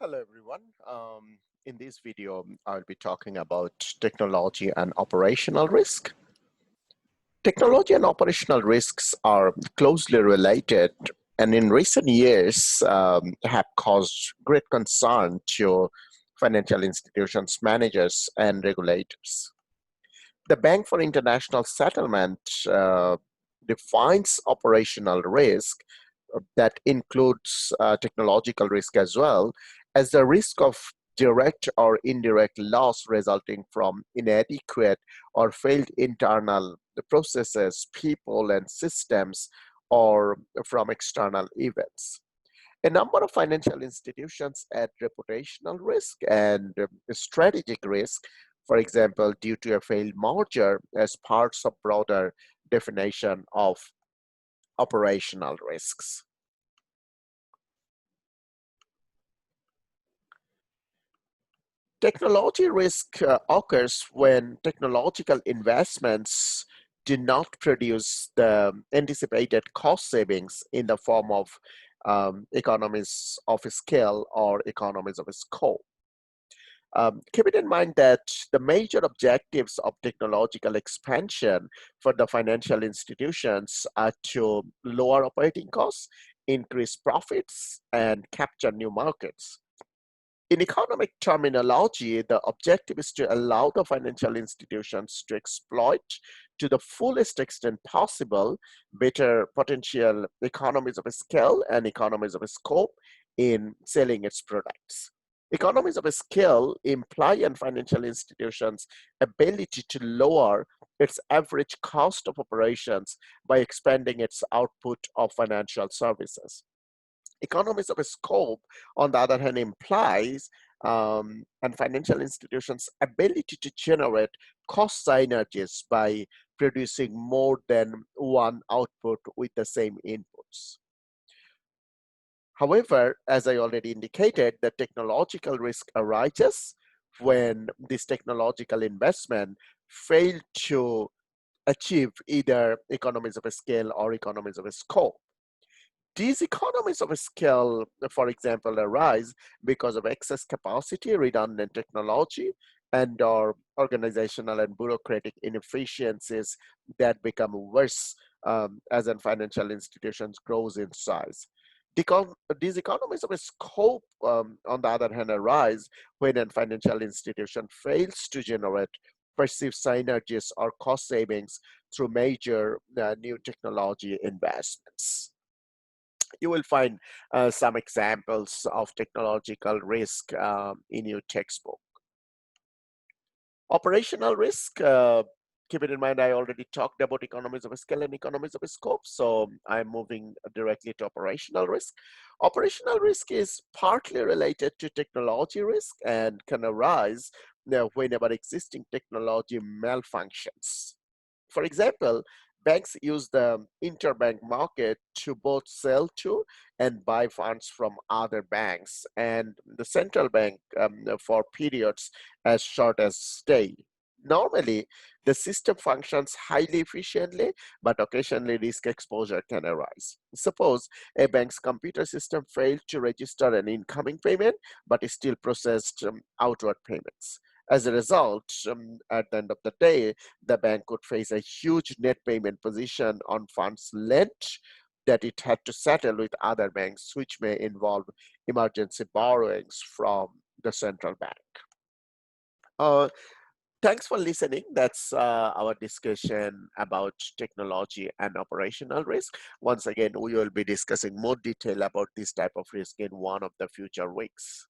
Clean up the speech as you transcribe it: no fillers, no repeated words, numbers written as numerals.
Hello, everyone. In this video, I'll be talking about technology and operational risk. Technology and operational risks are closely related and in recent years have caused great concern to financial institutions, managers, and regulators. The Bank for International Settlement defines operational risk that includes technological risk as well as the risk of direct or indirect loss resulting from inadequate or failed internal processes, people, and systems, or from external events. A number of financial institutions add reputational risk and strategic risk, for example, due to a failed merger, as parts of broader definition of operational risks. Technology risk occurs when technological investments do not produce the anticipated cost savings in the form of economies of scale or economies of scope. Keeping in mind that the major objectives of technological expansion for the financial institutions are to lower operating costs, increase profits, and capture new markets. In economic terminology, the objective is to allow the financial institutions to exploit to the fullest extent possible better potential economies of scale and economies of scope in selling its products. Economies of scale imply an financial institution's ability to lower its average cost of operations by expanding its output of financial services. Economies of scope, on the other hand, implies and financial institutions' ability to generate cost synergies by producing more than one output with the same inputs. However, as I already indicated, the technological risk arises when this technological investment failed to achieve either economies of scale or economies of scope. These economies of scale, for example, arise because of excess capacity, redundant technology, and or organizational and bureaucratic inefficiencies that become worse as a financial institutions grows in size. These economies of scope, on the other hand, arise when a financial institution fails to generate perceived synergies or cost savings through major new technology investments. You will find some examples of technological risk in your textbook. Operational risk, keep it in mind, I already talked about economies of scale and economies of scope, so I'm moving directly to operational risk. Operational risk is partly related to technology risk and can arise whenever existing technology malfunctions. For example, banks use the interbank market to both sell to and buy funds from other banks, and the central bank for periods as short as stay. Normally, the system functions highly efficiently, but occasionally risk exposure can arise. Suppose a bank's computer system failed to register an incoming payment, but it still processed outward payments. As a result, at the end of the day, the bank could face a huge net payment position on funds lent that it had to settle with other banks, which may involve emergency borrowings from the central bank. Uh, Thanks for listening. That's our discussion about technology and operational risk. Once again, we will be discussing more detail about this type of risk in one of the future weeks.